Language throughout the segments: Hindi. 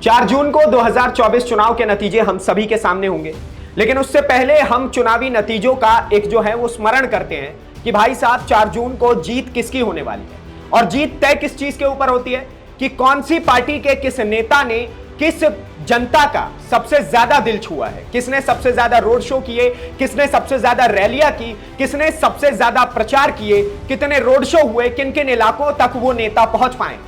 4 जून को 2024 चुनाव के नतीजे हम सभी के सामने होंगे, लेकिन उससे पहले हम चुनावी नतीजों का एक जो है वो स्मरण करते हैं कि भाई साहब 4 जून को जीत किसकी होने वाली है। और जीत तय किस चीज के ऊपर होती है कि कौन सी पार्टी के किस नेता ने किस जनता का सबसे ज्यादा दिल छुआ है, किसने सबसे ज्यादा रोड शो किए, किसने सबसे ज्यादा रैलियां की, किसने सबसे ज्यादा प्रचार किए, कितने रोड शो हुए, किन किन इलाकों तक वो नेता पहुंच पाए।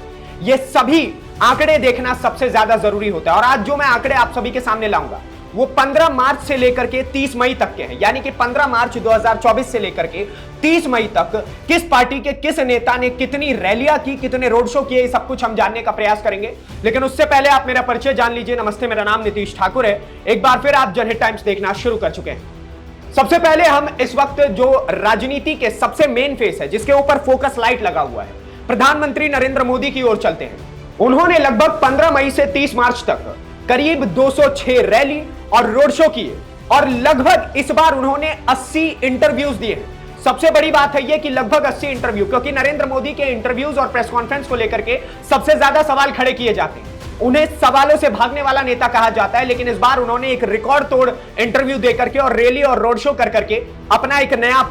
ये सभी आंकड़े देखना सबसे ज्यादा जरूरी होता है। और आज जो मैं आंकड़े आप सभी के सामने लाऊंगा वो 15 मार्च से लेकर के 30 मई तक के हैं, यानी कि 15 मार्च 2024 से लेकर के 30 मई तक किस पार्टी के किस नेता ने कितनी रैलियां की, कितने रोड शो किए, सब कुछ हम जानने का प्रयास करेंगे। लेकिन उससे पहले आप मेरा परिचय जान लीजिए। नमस्ते, मेरा नाम नीतीश ठाकुर है। एक बार फिर आप जनहित टाइम्स देखना शुरू कर चुके हैं। सबसे पहले हम इस वक्त जो राजनीति के सबसे मेन फेस है, जिसके ऊपर फोकस लाइट लगा हुआ है, प्रधानमंत्री नरेंद्र मोदी की ओर चलते हैं। उन्होंने लगभग 15 मई से 30 मार्च तक करीब 206 रैली और रोड शो किए और लगभग इस बार उन्होंने 80 इंटरव्यूज दिए हैं। सबसे बड़ी बात है यह कि लगभग 80 इंटरव्यू, क्योंकि नरेंद्र मोदी के इंटरव्यूज और प्रेस कॉन्फ्रेंस को लेकर के सबसे ज्यादा सवाल खड़े किए जाते हैं। उन्हें सवालों से भागने वाला नेता कहा जाता है, लेकिन इस बार उन्होंने एक रिकॉर्ड तोड़ इंटरव्यू देकर के और रैली और रोड शो कर करके अपना एक नया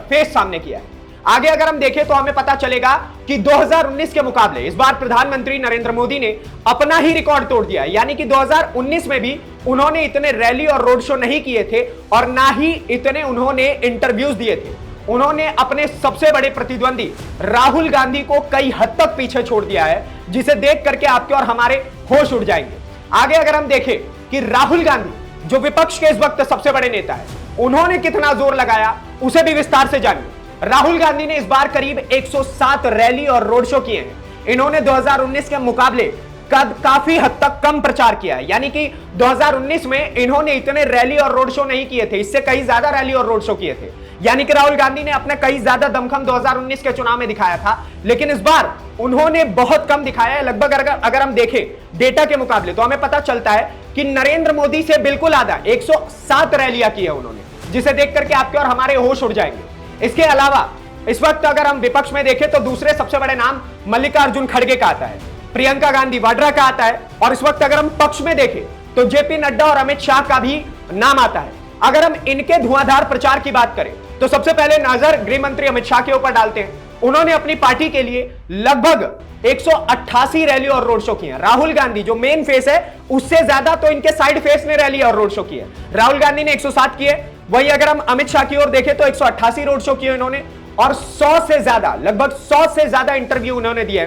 फेस सामने किया है। आगे अगर हम देखें तो हमें पता चलेगा कि 2019 के मुकाबले इस बार प्रधानमंत्री नरेंद्र मोदी ने अपना ही रिकॉर्ड तोड़ दिया है, यानी कि 2019 में भी उन्होंने इतने रैली और रोड शो नहीं किए थे और ना ही इतने उन्होंने इंटरव्यूज दिए थे। उन्होंने अपने सबसे बड़े प्रतिद्वंदी राहुल गांधी को कई हद तक पीछे छोड़ दिया है, जिसे देख करके आपके और हमारे होश उड़ जाएंगे। आगे अगर हम देखें कि राहुल गांधी जो विपक्ष के इस वक्त सबसे बड़े नेता है, उन्होंने कितना जोर लगाया उसे भी विस्तार से जानिए। राहुल गांधी ने इस बार करीब 107 रैली और रोड शो किए हैं। इन्होंने 2019 के मुकाबले काफी हद तक कम प्रचार किया है, यानी कि 2019 में इन्होंने इतने रैली और रोड शो नहीं किए थे, इससे कई ज्यादा रैली और रोड शो किए थे। यानी कि राहुल गांधी ने अपने कई ज्यादा दमखम 2019 के चुनाव में दिखाया था, लेकिन इस बार उन्होंने बहुत कम दिखाया है। लगभग अगर हम देखें डेटा के मुकाबले तो हमें पता चलता है कि नरेंद्र मोदी से बिल्कुल आधा 107 रैलियां की है उन्होंने, जिसे देख करके आपके और हमारे होश उड़ जाएंगे। इसके अलावा इस वक्त अगर हम विपक्ष में देखें तो दूसरे सबसे बड़े नाम मल्लिकार्जुन खड़गे का आता है, प्रियंका गांधी वाड्रा का आता है, और इस वक्त अगर हम पक्ष में देखें तो जेपी नड्डा और अमित शाह का भी नाम आता है। अगर हम इनके धुआंधार प्रचार की बात करें तो सबसे पहले नजर गृह मंत्री अमित शाह के ऊपर डालते हैं। उन्होंने अपनी पार्टी के लिए लगभग 188 रैली और रोड शो किए हैं। राहुल गांधी जो मेन फेस है उससे ज्यादा तो इनके साइड फेस ने रैली और रोड शो किए। राहुल गांधी ने 107 किए, वही अगर हम अमित शाह की ओर देखें तो 188 रोड शो किए इन्होंने और 100 से ज्यादा, लगभग 100 से ज्यादा इंटरव्यू उन्होंने दिए।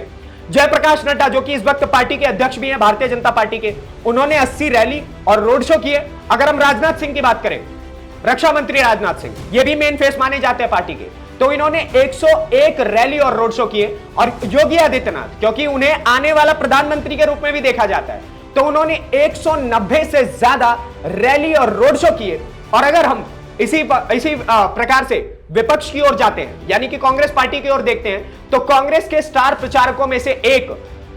जयप्रकाश नड्डा जो कि इस वक्त पार्टी के अध्यक्ष भी हैं भारतीय जनता पार्टी के, उन्होंने 80 रैली और रोड शो किए। अगर हम राजनाथ सिंह की बात करें, रक्षा मंत्री राजनाथ सिंह, ये भी मेन फेस माने जाते हैं पार्टी के, तो इन्होंने 101 रैली और रोड शो किए। और योगी आदित्यनाथ, क्योंकि उन्हें आने वाला प्रधानमंत्री के रूप में भी देखा जाता है, तो उन्होंने 190 से ज्यादा रैली और रोड शो किए। और अगर हम इसी प्रकार से विपक्ष की ओर जाते हैं, यानी कि कांग्रेस पार्टी की ओर देखते हैं, तो कांग्रेस के स्टार प्रचारकों में से एक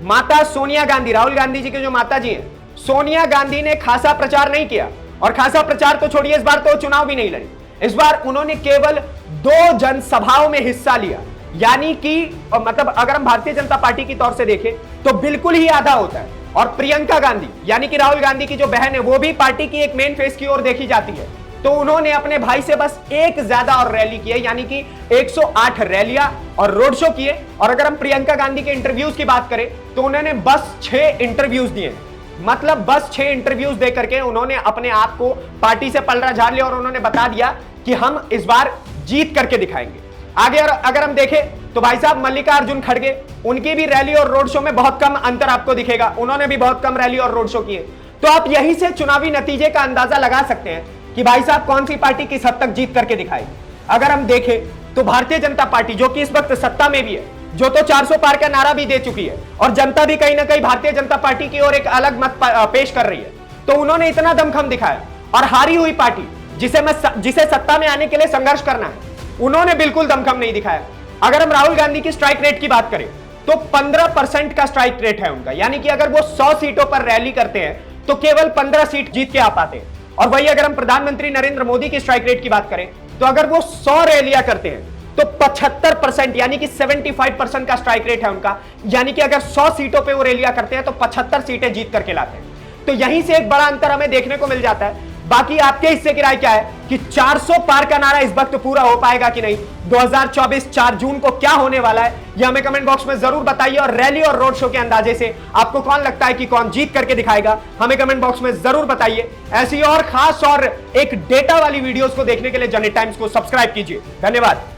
माता सोनिया गांधी, राहुल गांधी जी की जो माता जी हैं, सोनिया गांधी ने खासा प्रचार नहीं किया। और खासा प्रचार तो छोड़िए, इस बार तो चुनाव भी नहीं लड़ी। इस बार उन्होंने केवल 2 जनसभाओं में हिस्सा लिया, यानी कि मतलब अगर हम भारतीय जनता पार्टी की तौर से देखें तो बिल्कुल ही आधा होता है। और प्रियंका गांधी, यानी कि राहुल गांधी की जो बहन है, वो भी पार्टी की एक मेन फेस की ओर देखी जाती है, तो उन्होंने अपने भाई से बस एक ज्यादा और रैली की है, यानी कि 108 रैलियां और रोड शो किए। और अगर हम प्रियंका गांधी के इंटरव्यूज की बात करें तो उन्होंने बस 6 इंटरव्यूज दिए, मतलब बस 6 इंटरव्यूज देकर के उन्होंने अपने आप को पार्टी से पलड़ा झाड़ लिया और उन्होंने बता दिया कि हम इस बार जीत करके दिखाएंगे। आगे अगर हम देखें तो भाई साहब मल्लिकार्जुन खड़गे, उनकी भी रैली और रोड शो में बहुत कम अंतर आपको दिखेगा, उन्होंने भी बहुत कम रैली और रोड शो किए। तो आप यहीं से चुनावी नतीजे का अंदाजा लगा सकते हैं कि भाई साहब कौन सी पार्टी किस हद तक जीत करके दिखाएगी। अगर हम देखें तो भारतीय जनता पार्टी जो कि इस वक्त सत्ता में भी है, जो तो 400 पार का नारा भी दे चुकी है और जनता भी कहीं ना कहीं भारतीय जनता पार्टी की ओर एक अलग मत पेश कर रही है, तो उन्होंने इतना दमखम दिखाया। और हारी हुई पार्टी जिसे सत्ता में आने के लिए संघर्ष करना है, उन्होंने बिल्कुल दमखम नहीं दिखाया। अगर हम राहुल गांधी की स्ट्राइक रेट की बात करें तो 15% का स्ट्राइक रेट है उनका, यानी कि अगर वो 100 सीटों पर रैली करते हैं तो केवल 15 सीट जीत के आ पाते हैं। और वही अगर हम प्रधानमंत्री नरेंद्र मोदी की स्ट्राइक रेट की बात करें तो अगर वो 100 रैलियां करते हैं तो 75% यानी कि 75% का स्ट्राइक रेट है उनका। यानी कि अगर 100 सीटों पे वो रैलियां करते हैं तो 75 सीटें जीत करके लाते हैं। तो यहीं से एक बड़ा अंतर हमें देखने को मिल जाता है। बाकी आपके हिस्से की राय क्या है कि 400 पार का नारा इस वक्त पूरा हो पाएगा कि नहीं? 2024 4 जून को क्या होने वाला है यह हमें कमेंट बॉक्स में जरूर बताइए। और रैली और रोड शो के अंदाजे से आपको कौन लगता है कि कौन जीत करके दिखाएगा, हमें कमेंट बॉक्स में जरूर बताइए। ऐसी और खास और एक डेटा वाली वीडियोस को देखने के लिए जनहित टाइम्स को सब्सक्राइब कीजिए। धन्यवाद।